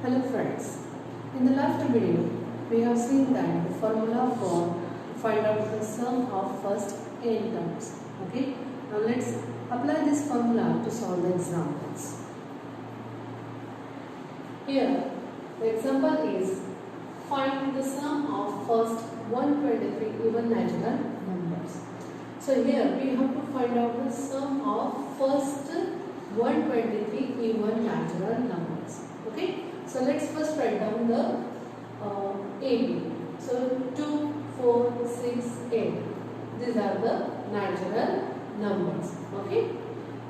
Hello friends, in the last video we have seen that the formula for find out the sum of first n terms. Okay, now let's apply this formula to solve the examples. Here the example is find the sum of first 123 even natural numbers. So here we have to find out the sum of first 123 even natural numbers. Okay, so let's first write down the AB. So 2, 4, 6, 8. These are the natural numbers. Okay,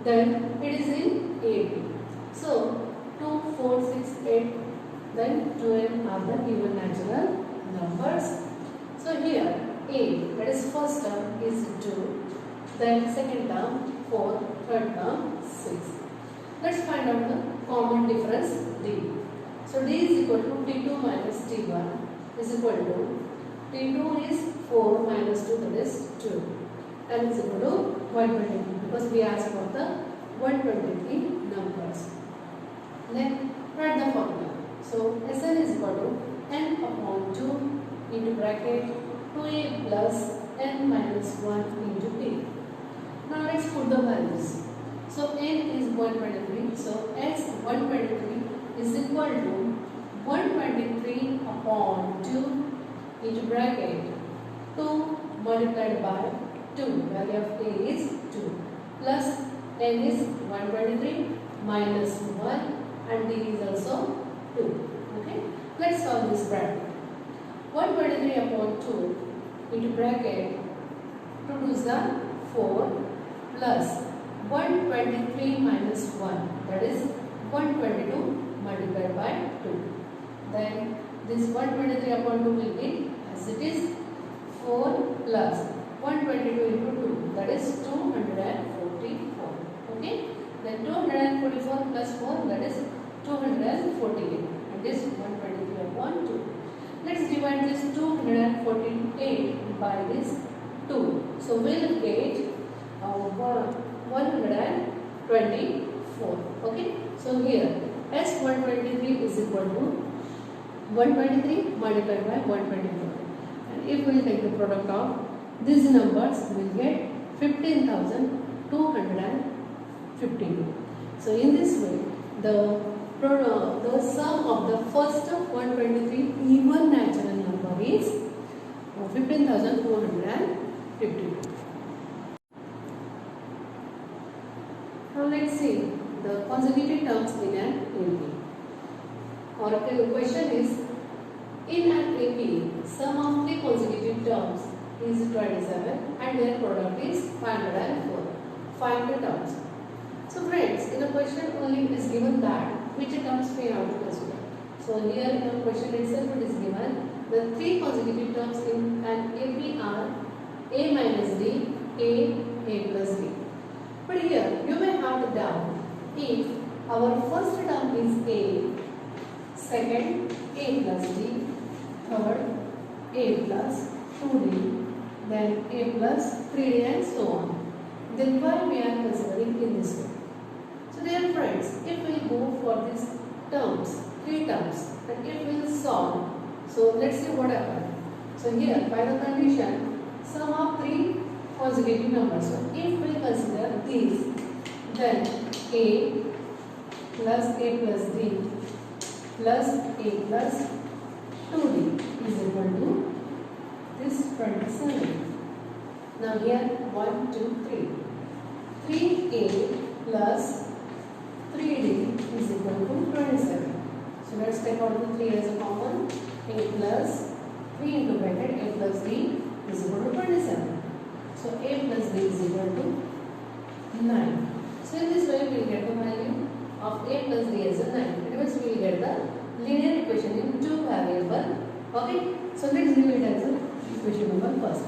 then it is in AB. So 2, 4, 6, 8. Then 12 are the even natural numbers. So here A, that is first term, is 2. Then second term 4, third term 6. Let's find out the common difference D. So D is equal to T2 minus T1 is equal to T2 is 4 minus 2, that is 2, and is equal to 123 because we asked for the 123 numbers. Then write the formula. So Sn is equal to n upon 2 into bracket 2a plus n minus 1 into p. Now let's put the values. So n is 123. So s 123 is equal to 123 upon 2 into bracket 2 multiplied by 2. Value of a is 2 plus n is 123 minus 1 and d is also 2. Okay, let's solve this bracket. 123 upon 2 into bracket 2 to the 4 plus 123 minus 1, that is 122 multiplied by 2. Then this 123 upon 2 will be as it is 4 plus 122 into 2, that is 244. Okay, then 244 plus 4, that is 248, and this 123 upon 2. Let's divide this 248 by this 2. So we'll get 124. Okay, so here S123 is equal to 123 multiplied by 124, and if we take the product of these numbers, we will get 15,252. So in this way, the sum of the first 123 even natural number is 15,252. Now let's see the consecutive terms in an AP. Our question is, in an AP, sum of 3 consecutive terms is 27 and their product is 504. Find the terms. So friends, in the question only it is given that which terms we have to consider. So here in the question itself it is given the 3 consecutive terms in an AP are A minus D, A plus D. But here you may have the doubt if our first term is A, second A plus D, third A plus 2D, then A plus 3D and so on. Then why we are considering in this way? So dear friends, if we go for these terms, 3 terms, and if we will solve, so let's see what happens. So here by the condition, sum of 3 consecutive numbers. So if we consider these, then A plus A plus D plus A plus 2D is equal to this 27. Now here 1, 2, 3. 3A plus 3D is equal to 27. So let's take out the 3 as a common. A plus 3 into bracket A plus D is equal to 27. So A plus D is equal to 9. So in this way we will get the value of A plus D as a 9. It means we will get the linear equation in 2 variables. Okay. So let's give it as a equation number first.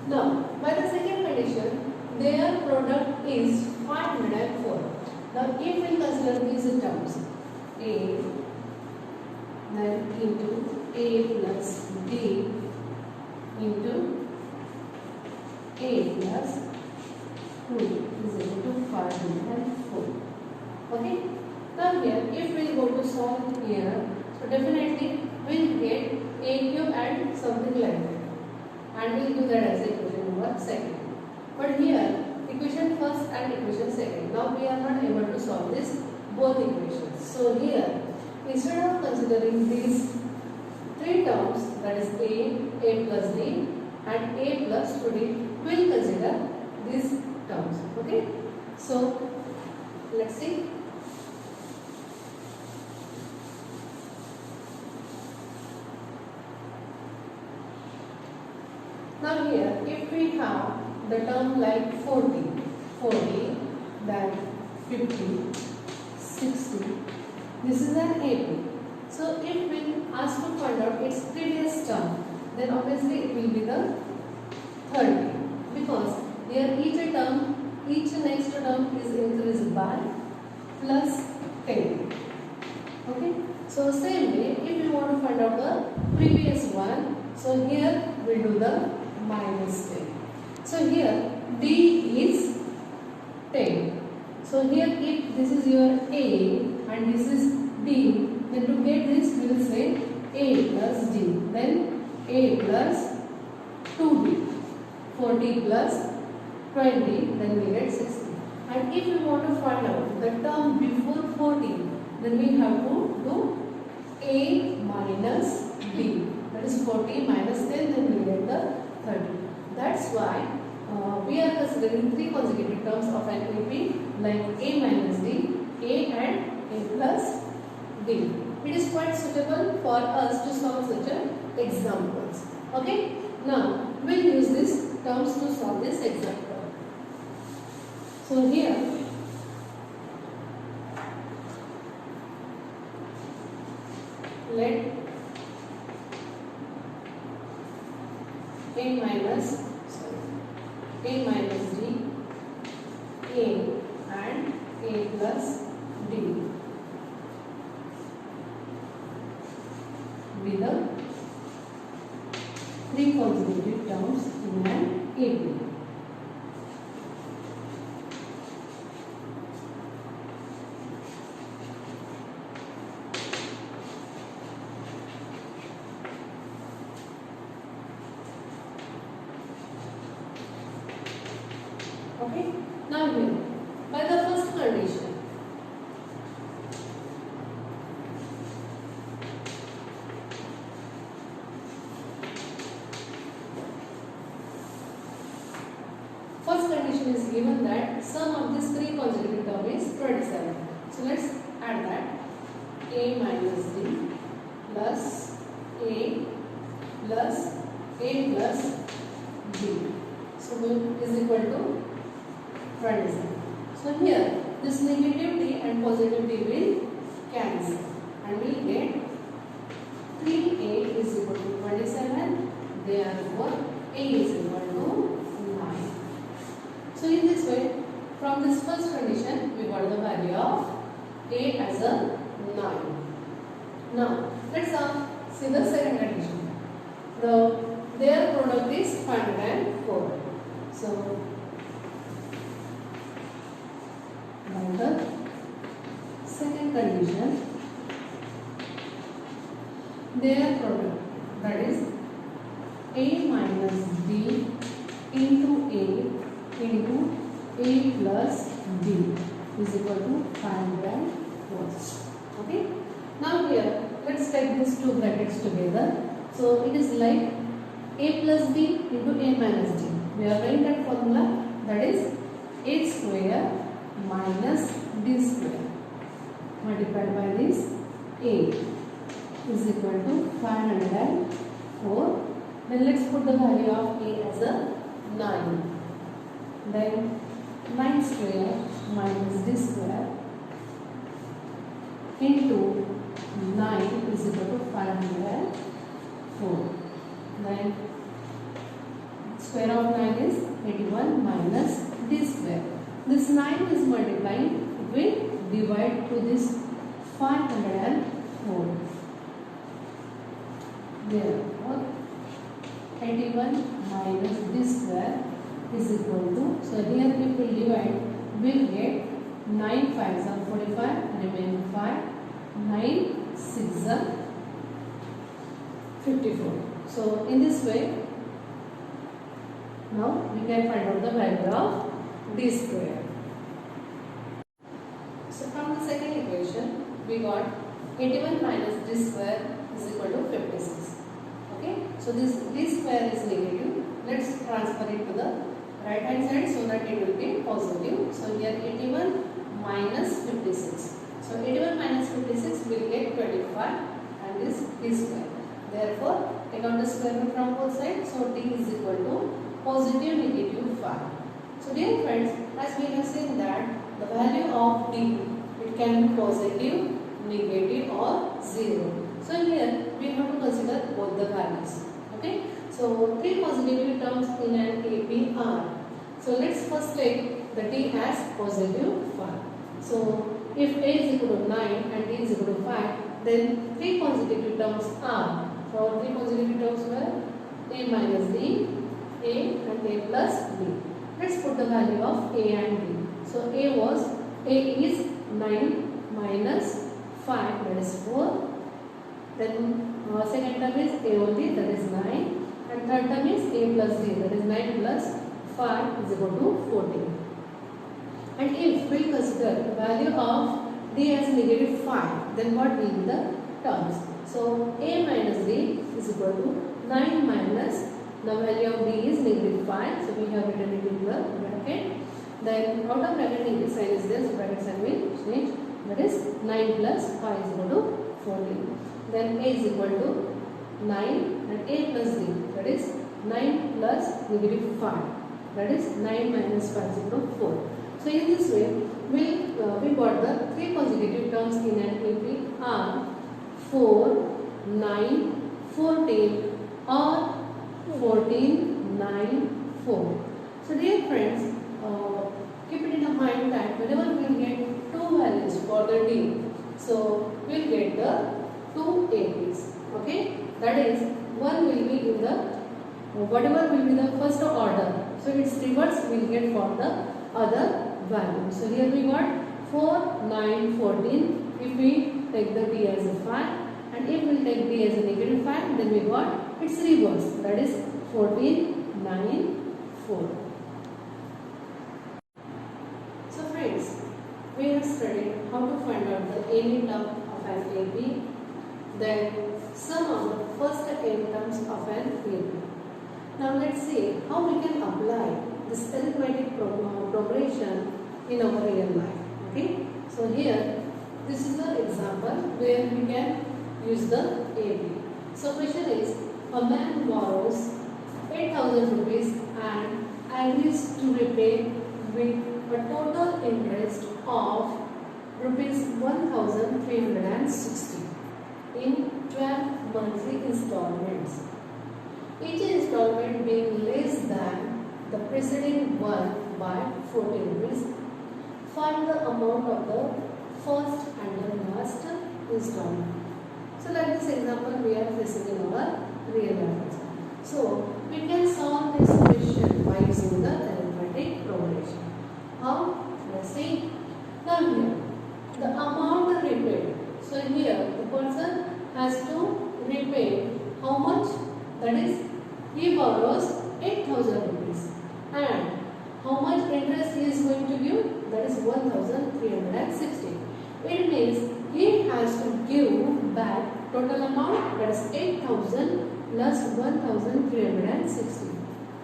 Now by the second condition, their product is 504. Now if we consider these terms, A then into A plus D into A plus 2 is equal to 504. Okay. Now here if we go to solve here, So definitely we'll get a cube and something like that, and we'll do that as equation number second. But here equation first and equation second. Now we are not able to solve this both equations. So here instead of considering these three terms, that is a plus b and a plus 2d, we'll consider these terms. Okay, so let's see. Now here if we have the term like 40, then 50, 60, this is an AP. So if we ask to find out its previous term, then obviously it will be the 30, because here each next term is increased by plus 10. Okay, so same way if we want to find out the previous one, so here we do the minus 10. So here d is 10. So here if this is your a and this is d, then to get this we will say a plus d, then a plus 2d, 40 plus 20, then we get 60. And if we want to find out the term before 40, then we have to do a minus d, that is 40 minus 10, then we get the 30. That's why we are considering three consecutive terms of an AP like a minus d, a and a plus d. It is quite suitable for us to solve such examples. Okay, now we'll use these terms to solve this example. So here let a minus d, a and a plus d be the three consecutive terms in an AP. Okay, now here by the first condition, is given that sum of these three consecutive terms is 27. So let's add that a minus d plus a plus d, so is equal to 27. So here this negative d and positive d will cancel and we get 3a is equal to 27, therefore a is equal to 9. So in this way, from this first condition we got the value of a as a 9. Now let's see the second condition. Their product is 504. So by the second condition, their product, that is a minus d into a plus d is equal to 504. Okay. Now here let's take these two brackets together. So it is like a plus b into a minus d. We are writing that formula, that is a square minus d square multiplied by this a is equal to 504. Then let's put the value of a as a 9. Then 9 square minus d square into 9 is equal to 504. Then square of 9 is 81 minus d square. This 9 is multiplying, we divide to this 504. Therefore 81 minus d square is equal to, so here if we divide, we will get 9 5s are 45, remain 5, 9 6s are 54. So in this way, now we can find out the value of d square. So from the second equation, we got 81 minus d square is equal to 56. Okay, so this d square is negative. Let's transfer it to the right hand side so that it will be positive. So here 81 minus 56. So 81 minus 56 will get 25 and this d square. Therefore, take out the square root from both sides. So d is equal to positive negative 5. So dear friends, as we have seen that the value of d, it can be positive, negative or 0. So here we have to consider both the values. Okay. So three positive terms in an AP are. So let's first take the d as positive 5. So if a is equal to 9 and d is equal to 5, then three consecutive terms are. So three consecutive terms were a minus d, a and a plus b. Let's put the value of a and b. So a is 9 minus 5, that is 4. Then second term is a only, that is 9. And third term is a plus d, that is 9 plus 5 is equal to 14. And if we consider the value of d as negative 5, then what will be the terms? So a minus d is equal to 9 minus the value of d is negative 5. So we have written it in the bracket. Then out of bracket negative sign is there, so bracket sign will change. That is 9 plus 5 is equal to 14. Then a is equal to 9 and a plus d, that is 9 plus negative 5. That is 9 minus 5 is equal to 4. So in this way, we got the three consecutive terms in an AP are 4, 9, 14 or 14, 9, 4. So dear friends, keep it in mind that whenever we will get two values for the d, so we will get the two APs. Okay, that is one will be in the whatever will be the first order. So its reverse we will get for the other value. So here we got 4, 9, 14. If we take the d as a 5 and if we will take d as a negative 5, then we got its reverse, that is 14, 9, 4. So friends, we have studied how to find out the any term of an AP, then sum of the first n terms of an AP. Now let's see how we can apply this arithmetic progression in our real life. Okay, so here this is the example where we can use the AP. So question is, a man borrows 8,000 rupees and agrees to repay with a total interest of rupees 1,360 in 12 monthly installments. Each installment being less than the preceding one by 40 rupees. Find the amount of the first and the last installment. So like this example we are facing in our real life. So we can solve this question by using the arithmetic progression. How? Let's see. Now here, the amount repaid. So here the person has to repay how much? That is, he borrows 8,000 rupees. And how much interest he is going to give? That is 1,360. It means he has to give back total amount, that is 8,000 plus 1,360.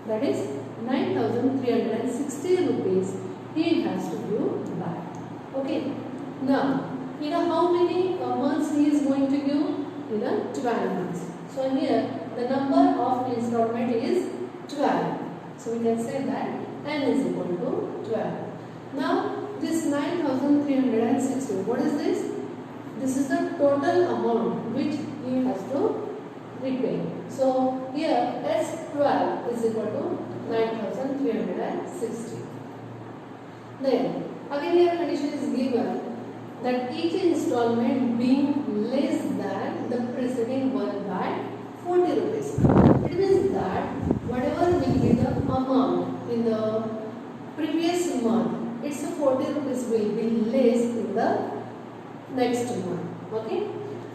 That is 9,360 rupees he has to give back. Okay. Now, you know how many months he is going to give? In a 12 months. So here the number of installment is 12. So we can say that n is equal to 12. Now this 9,360, what is this? This is the total amount which he has to repay. So here S12 is equal to 9,360. Then again here condition is given that each installment being less than the preceding one by 40 rupees. It means that whatever will be the amount in the previous month, its 40 rupees will be less in the next month. Okay.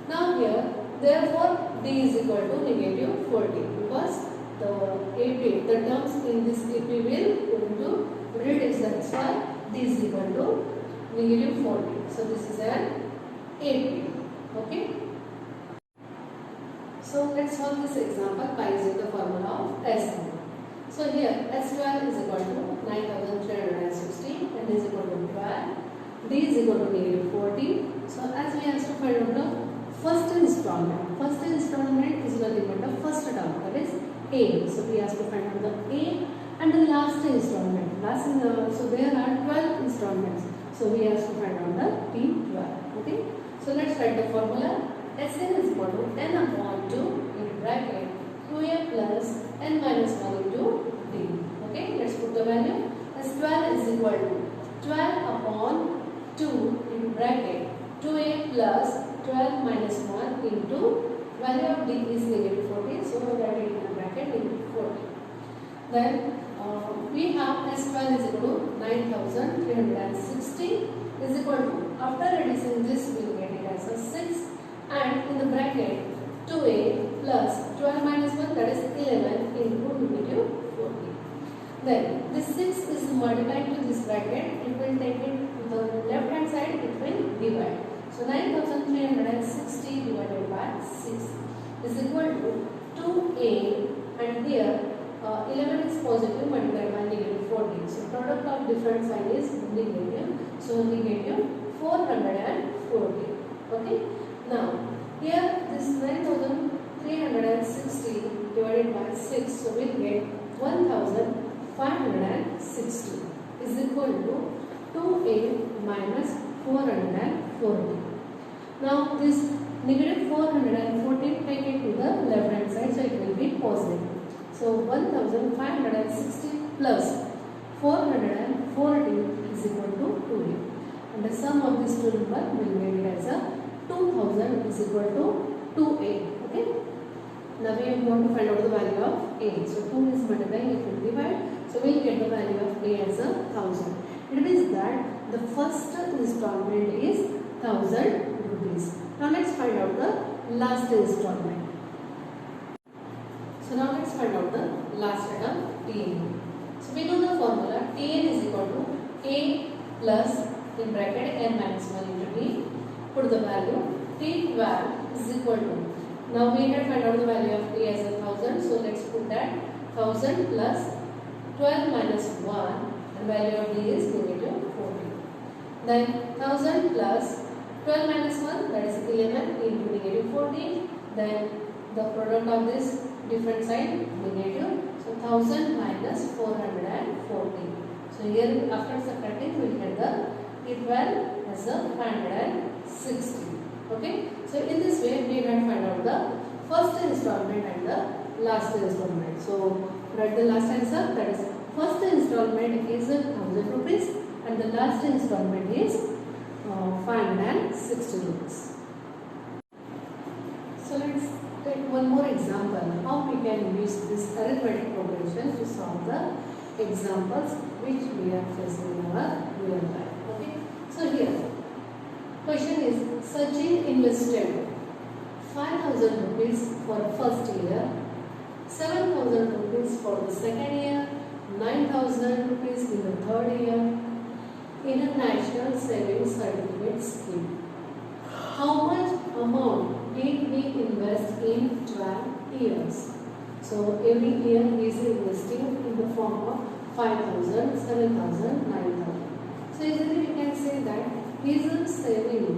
Now here Therefore, D is equal to negative 40 because the AP, the terms in this AP will going to reduce. That's why D is equal to negative 40. So this is an AP. Okay. So let's solve this example by using the formula of S12. So here S12 is equal to 9360 and is equal to 12. D is equal to negative 40. So as we have to find out the first installment. First installment is nothing but the first term, that is A. So we have to find out the A and the last installment. So there are 12 installments. So we have to find out the T12. Okay. So let's write the formula. Sn is equal to n upon 2 in bracket 2a plus n minus 1 into d. Okay, let's put the value. S12 is equal to 12 upon 2 in bracket 2a plus 12 minus 1 into value of d is negative 40. So we write it in the bracket negative 40. Then we have S12 is equal to 9360 is equal to, after reducing this we will get it as a 6. And in the bracket 2a plus 12 minus 1, that is 11 into negative 40. Then this 6 is multiplied to this bracket. It will take it to the left hand side, it will divide. So 9360 divided by 6 is equal to 2a, and here 11 is positive multiplied by negative 40. So product of different sign is negative. So negative 440. Okay. Now, here this 9360 divided by 6, so we will get 1560 is equal to 2a minus 440. Now, this negative 440 take it to the left hand side, so it will be positive. So, 1560 plus 440 is equal to 2a. And the sum of these two numbers will get it as a 2000 is equal to 2a. Okay. Now we want to find out the value of a. So 2 is multiplying, it will divide. So we will get the value of a as a 1000. It means that the first installment is 1000 rupees. Now let's find out the last installment. So now let's find out the last item, Tn. So we know the formula. Tn is equal to a plus in bracket n minus 1 into d. Put the value. T12 is equal to, now we had find out the value of t as a 1000. So let's put that 1000 plus 12 minus 1 and value of d is negative 40. Then 1000 plus 12 minus 1, that is 11 into negative 40. Then the product of this different side negative. So 1000 minus 440. So here after subtracting we will get the T12 as a 560. Okay. So in this way we can find out the first installment and the last installment. So write the last answer, that is first installment is 1000 rupees and the last installment is 560 rupees. So let's take one more example how we can use this arithmetic progression to solve the examples which we are facing in our real life. Okay. So here question is, Sachin invested 5000 rupees for first year, 7000 rupees for the second year, 9000 rupees in the third year in a national savings certificate scheme. How much amount did he invest in 12 years? So every year he is investing in the form of 5000, 7000, 9000. So easily we can say that his saving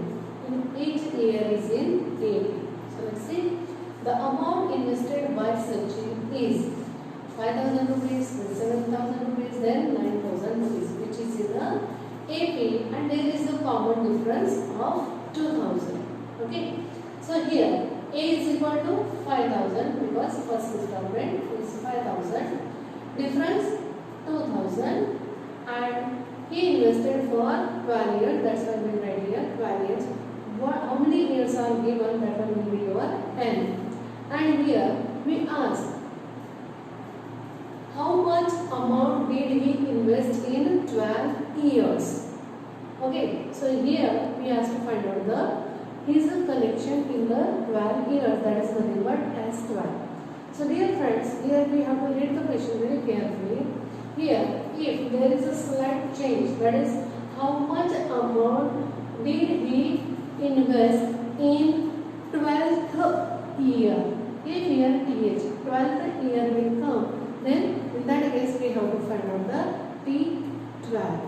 in each year is in 80. So let's see, the amount invested by Sachin is 5000 rupees, then 7000 rupees, then 9000 rupees, which is in the AP, and there is a common difference of 2000. Okay. So here A is equal to 5000 because first installment is 5000, difference 2000, and he invested for 12 years. That's why we write here 12 years. How many years are given? That one will be your 10. And here we ask how much amount did he invest in 12 years? Okay, so here we have to find out the his collection in the 12 years, that is nothing but S12. So dear friends, here we have to read the question very carefully. Here, if there is a slight change, that is how much amount did he invest in 12th year? If here TH, 12th year will come, then in that case we have to find out the T12.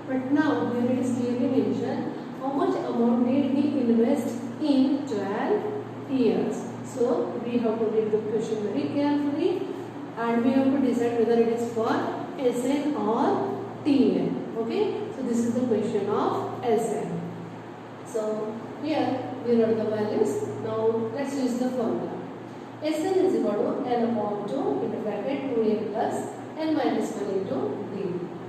But now here it is clearly mentioned how much amount did he invest in 12 years. So we have to read the question very carefully and we have to decide whether it is for SN or TN. Okay, so this is the question of SN. So here we wrote the values. Now let's use the formula. Sn is equal to n upon 2 into bracket 2a plus n minus 1 into d.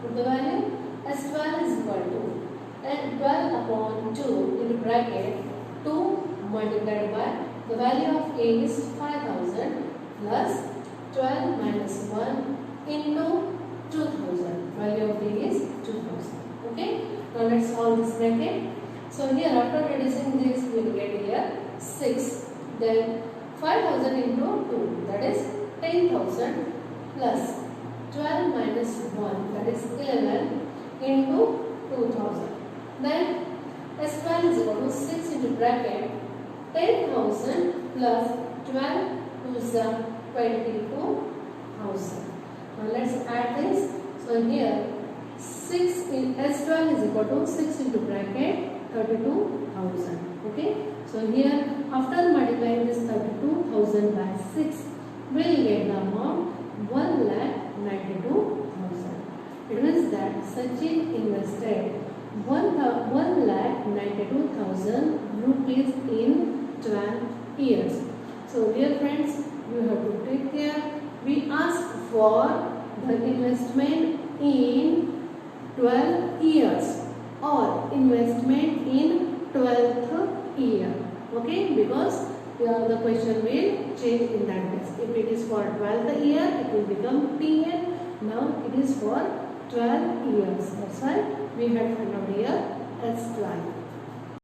Put the value. S12 is equal to n 12 upon 2 into bracket 2 multiplied by the value of a is 5000 plus 12 minus 1 into 2000. Value of d is 2000. Okay. Now let's solve this bracket. So here after reducing this we will get here 6. Then 5000 into 2, that is 10,000 plus 12 minus 1, that is 11 into 2000. Then S12 is equal to 6 into bracket 10,000 plus 12 to the 22,000. Now let's add this. So here 6 in S12 is equal to 6 into bracket 32,000. Okay. So here after multiplying this 32,000 by 6, we will get the amount 1,92,000. It means that Sachin invested 1,92,000 rupees in 12 years. So dear friends, you have to take care. We ask for the investment in 12 years or investment in 12th year. Okay, because the question will change in that case. If it is for 12th year, it will become TN. Now it is for 12 years. That's why we had found out here S12.